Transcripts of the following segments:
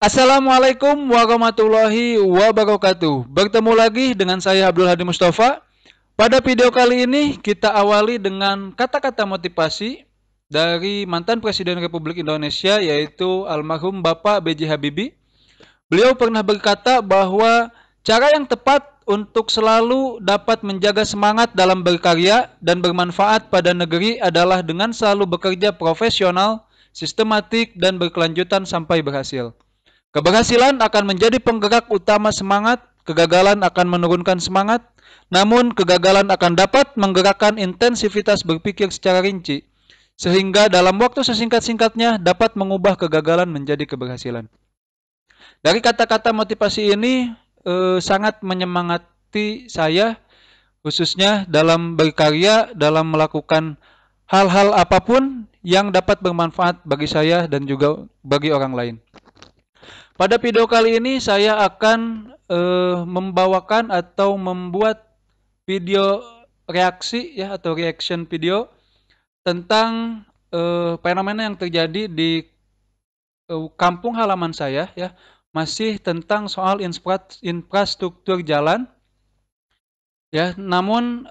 Assalamualaikum warahmatullahi wabarakatuh. Bertemu lagi dengan saya Abdul Hadi Mustafa. Pada video kali ini kita awali dengan kata-kata motivasi dari mantan Presiden Republik Indonesia yaitu almarhum Bapak B.J. Habibie. Beliau pernah berkata bahwa cara yang tepat untuk selalu dapat menjaga semangat dalam berkarya dan bermanfaat pada negeri adalah dengan selalu bekerja profesional, sistematik, dan berkelanjutan sampai berhasil. Keberhasilan akan menjadi penggerak utama semangat, kegagalan akan menurunkan semangat, namun kegagalan akan dapat menggerakkan intensivitas berpikir secara rinci, sehingga dalam waktu sesingkat-singkatnya dapat mengubah kegagalan menjadi keberhasilan. Dari kata-kata motivasi ini sangat menyemangati saya, khususnya dalam berkarya, dalam melakukan hal-hal apapun yang dapat bermanfaat bagi saya dan juga bagi orang lain. Pada video kali ini saya akan membawakan atau membuat video reaksi ya atau reaction video tentang fenomena yang terjadi di kampung halaman saya ya, masih tentang soal infrastruktur jalan ya. Namun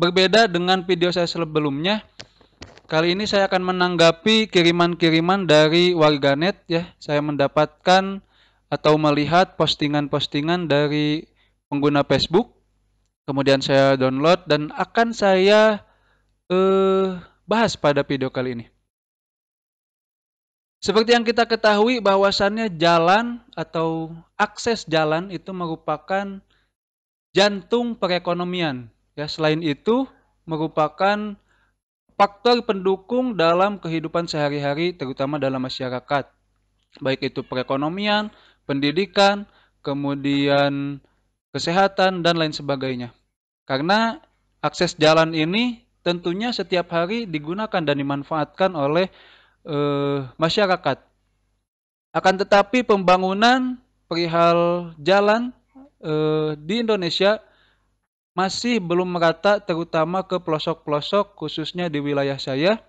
berbeda dengan video saya sebelumnya. Kali ini saya akan menanggapi kiriman-kiriman dari warganet ya. Saya mendapatkan atau melihat postingan-postingan dari pengguna Facebook. Kemudian saya download dan akan saya bahas pada video kali ini. Seperti yang kita ketahui bahwasannya jalan atau akses jalan itu merupakan jantung perekonomian. Ya, selain itu merupakan faktor pendukung dalam kehidupan sehari-hari terutama dalam masyarakat. Baik itu perekonomian, pendidikan, kemudian kesehatan dan lain sebagainya. Karena akses jalan ini tentunya setiap hari digunakan dan dimanfaatkan oleh masyarakat. Akan tetapi pembangunan perihal jalan di Indonesia masih belum merata terutama ke pelosok-pelosok khususnya di wilayah saya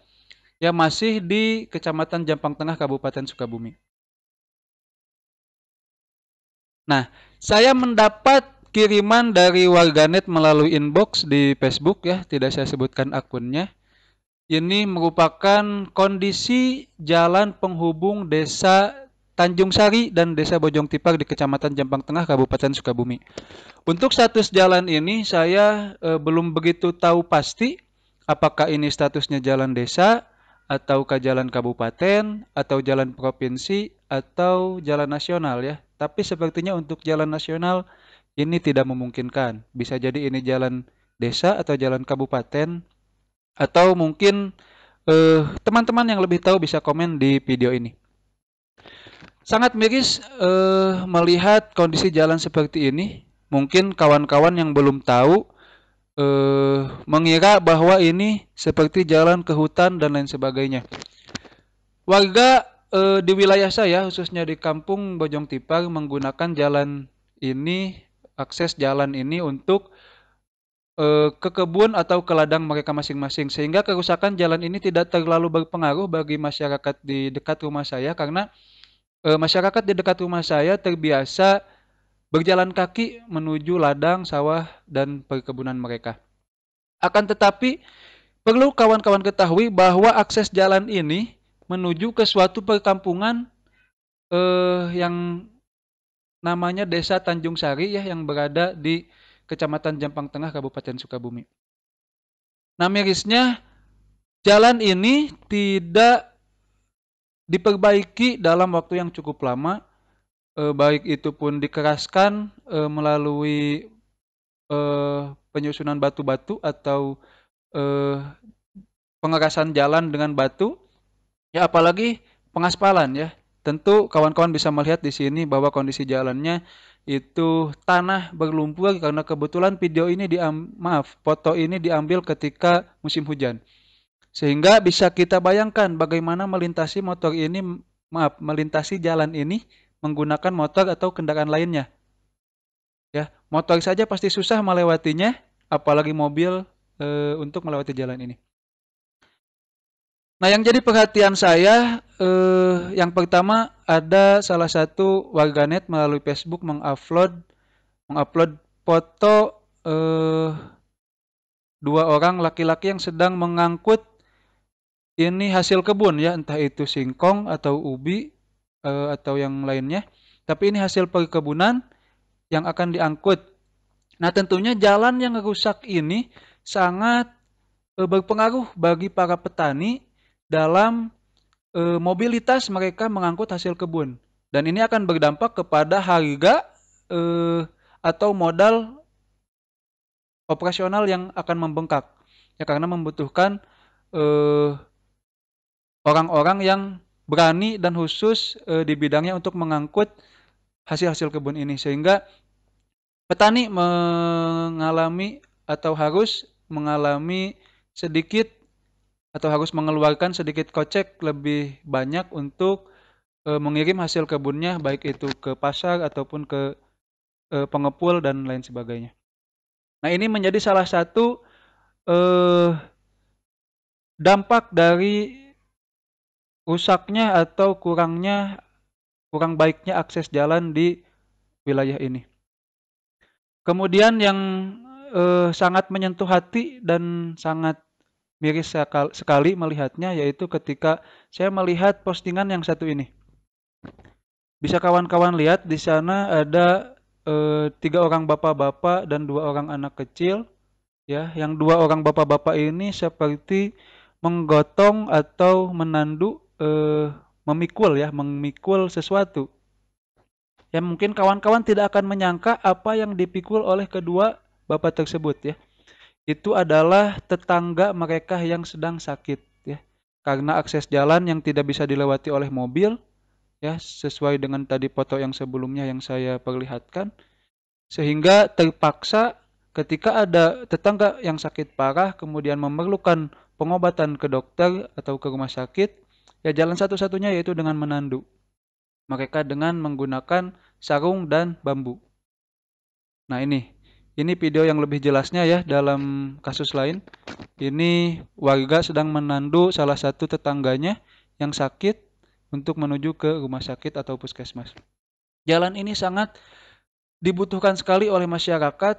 yang masih di Kecamatan Jampang Tengah Kabupaten Sukabumi. Nah, saya mendapat kiriman dari warganet melalui inbox di Facebook ya, tidak saya sebutkan akunnya. Ini merupakan kondisi jalan penghubung desa Tanjung Sari dan desa Bojong Tipar di Kecamatan Jampang Tengah Kabupaten Sukabumi. Untuk status jalan ini saya belum begitu tahu pasti apakah ini statusnya jalan desa ataukah jalan kabupaten atau jalan provinsi atau jalan nasional ya. Tapi sepertinya untuk jalan nasional ini tidak memungkinkan. Bisa jadi ini jalan desa atau jalan kabupaten atau mungkin teman-teman yang lebih tahu bisa komen di video ini. Sangat miris melihat kondisi jalan seperti ini. Mungkin kawan-kawan yang belum tahu mengira bahwa ini seperti jalan ke hutan dan lain sebagainya. Warga di wilayah saya, khususnya di kampung Bojong Tipar, menggunakan jalan ini, akses jalan ini untuk ke kebun atau ke ladang mereka masing-masing. Sehingga kerusakan jalan ini tidak terlalu berpengaruh bagi masyarakat di dekat rumah saya karena masyarakat di dekat rumah saya terbiasa berjalan kaki menuju ladang, sawah, dan perkebunan mereka. Akan tetapi, perlu kawan-kawan ketahui bahwa akses jalan ini menuju ke suatu perkampungan yang namanya Desa Tanjung Sari ya yang berada di Kecamatan Jampang Tengah Kabupaten Sukabumi. Nah, mirisnya jalan ini tidak diperbaiki dalam waktu yang cukup lama, baik itu pun dikeraskan melalui penyusunan batu-batu atau pengerasan jalan dengan batu. Ya apalagi pengaspalan ya. Tentu kawan-kawan bisa melihat di sini bahwa kondisi jalannya itu tanah berlumpur karena kebetulan foto ini diambil ketika musim hujan. Sehingga bisa kita bayangkan bagaimana melintasi jalan ini menggunakan motor atau kendaraan lainnya. Ya, motor saja pasti susah melewatinya, apalagi mobil untuk melewati jalan ini. Nah, yang jadi perhatian saya, yang pertama ada salah satu warganet melalui Facebook mengupload foto dua orang laki-laki yang sedang mengangkut ini hasil kebun ya, entah itu singkong atau ubi atau yang lainnya. Tapi ini hasil perkebunan yang akan diangkut. Nah, tentunya jalan yang rusak ini sangat berpengaruh bagi para petani dalam mobilitas mereka mengangkut hasil kebun. Dan ini akan berdampak kepada harga eh, atau modal operasional yang akan membengkak. Ya, karena membutuhkan eh, orang-orang yang berani dan khusus di bidangnya untuk mengangkut hasil-hasil kebun ini. Sehingga petani mengalami atau harus mengalami sedikit atau harus mengeluarkan sedikit kocek lebih banyak untuk mengirim hasil kebunnya baik itu ke pasar ataupun ke pengepul dan lain sebagainya. Nah, ini menjadi salah satu eh, dampak dari rusaknya atau kurang baiknya akses jalan di wilayah ini. Kemudian yang sangat menyentuh hati dan sangat miris sekali melihatnya yaitu ketika saya melihat postingan yang satu ini. Bisa kawan-kawan lihat di sana ada 3 orang bapak-bapak dan 2 orang anak kecil, ya. Yang 2 orang bapak-bapak ini seperti menggotong atau menandu, memikul sesuatu. Ya mungkin kawan-kawan tidak akan menyangka apa yang dipikul oleh kedua bapak tersebut ya. Itu adalah tetangga mereka yang sedang sakit ya. Karena akses jalan yang tidak bisa dilewati oleh mobil, ya sesuai dengan tadi foto yang sebelumnya yang saya perlihatkan, sehingga terpaksa ketika ada tetangga yang sakit parah kemudian memerlukan pengobatan ke dokter atau ke rumah sakit, ya jalan satu-satunya yaitu dengan menandu mereka dengan menggunakan sarung dan bambu. Nah, ini video yang lebih jelasnya ya dalam kasus lain. Ini warga sedang menandu salah satu tetangganya yang sakit untuk menuju ke rumah sakit atau puskesmas. Jalan ini sangat dibutuhkan sekali oleh masyarakat,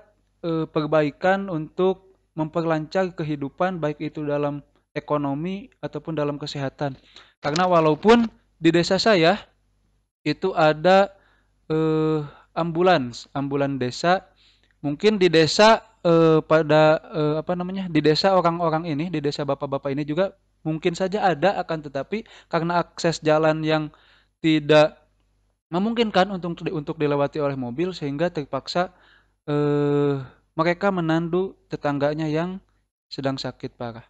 perbaikan untuk memperlancar kehidupan baik itu dalam ekonomi ataupun dalam kesehatan. Karena walaupun di desa saya itu ada eh, ambulan desa. Mungkin di desa pada apa namanya? Di desa orang-orang ini, di desa bapak-bapak ini juga mungkin saja ada, akan tetapi karena akses jalan yang tidak memungkinkan untuk dilewati oleh mobil sehingga terpaksa eh, mereka menandu tetangganya yang sedang sakit parah.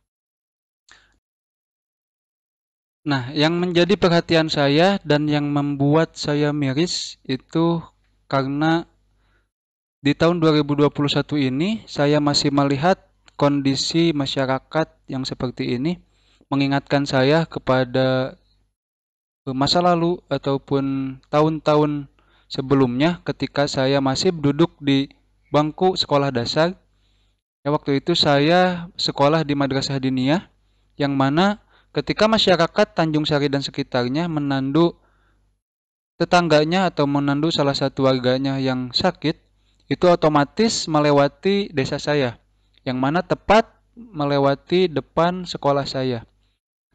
Nah, yang menjadi perhatian saya dan yang membuat saya miris itu karena di tahun 2021 ini saya masih melihat kondisi masyarakat yang seperti ini mengingatkan saya kepada masa lalu ataupun tahun-tahun sebelumnya ketika saya masih duduk di bangku sekolah dasar. Ya, waktu itu saya sekolah di Madrasah Diniyah yang mana ketika masyarakat Tanjung Sari dan sekitarnya menandu tetangganya atau menandu salah satu warganya yang sakit, itu otomatis melewati desa saya, yang mana tepat melewati depan sekolah saya.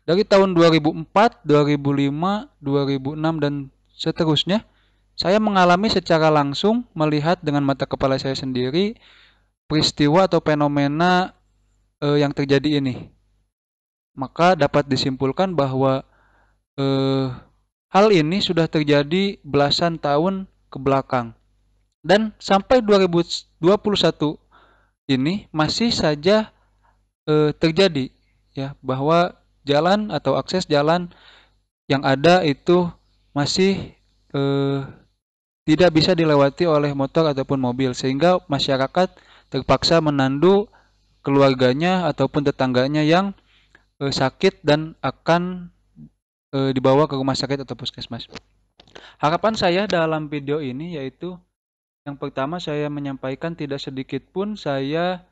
Dari tahun 2004, 2005, 2006, dan seterusnya, saya mengalami secara langsung melihat dengan mata kepala saya sendiri peristiwa atau fenomena yang terjadi ini. Maka dapat disimpulkan bahwa eh, hal ini sudah terjadi belasan tahun ke belakang. Dan sampai 2021 ini masih saja terjadi ya bahwa jalan atau akses jalan yang ada itu masih eh, tidak bisa dilewati oleh motor ataupun mobil sehingga masyarakat terpaksa menandu keluarganya ataupun tetangganya yang sakit dan akan dibawa ke rumah sakit atau puskesmas. Harapan saya dalam video ini yaitu yang pertama saya menyampaikan tidak sedikit pun saya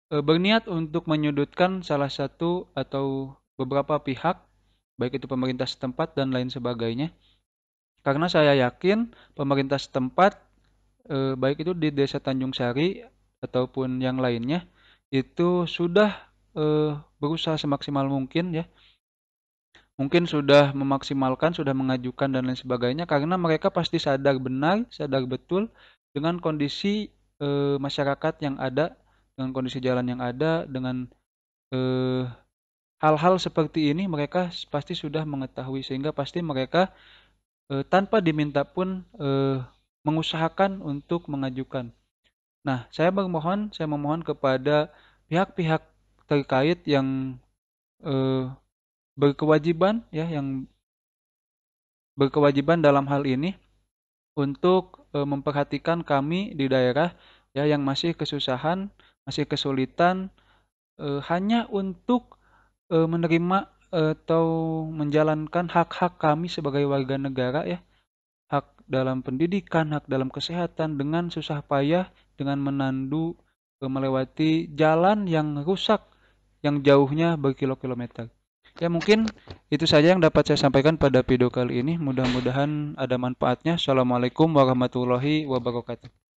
berniat untuk menyudutkan salah satu atau beberapa pihak, baik itu pemerintah setempat dan lain sebagainya. Karena saya yakin pemerintah setempat, baik itu di Desa Tanjung Sari ataupun yang lainnya, itu sudah berusaha semaksimal mungkin ya. Mungkin sudah memaksimalkan, sudah mengajukan dan lain sebagainya karena mereka pasti sadar benar, sadar betul dengan kondisi masyarakat yang ada, dengan kondisi jalan yang ada, dengan eh, hal-hal seperti ini mereka pasti sudah mengetahui sehingga pasti mereka tanpa diminta pun mengusahakan untuk mengajukan. Nah, saya memohon kepada pihak-pihak terkait yang eh, berkewajiban ya, yang berkewajiban dalam hal ini untuk memperhatikan kami di daerah ya yang masih kesusahan, masih kesulitan hanya untuk menerima atau menjalankan hak-hak kami sebagai warga negara ya, hak dalam pendidikan, hak dalam kesehatan dengan susah payah dengan menandu melewati jalan yang rusak yang jauhnya berkilo-kilometer. Ya mungkin itu saja yang dapat saya sampaikan pada video kali ini. Mudah-mudahan ada manfaatnya. Assalamualaikum warahmatullahi wabarakatuh.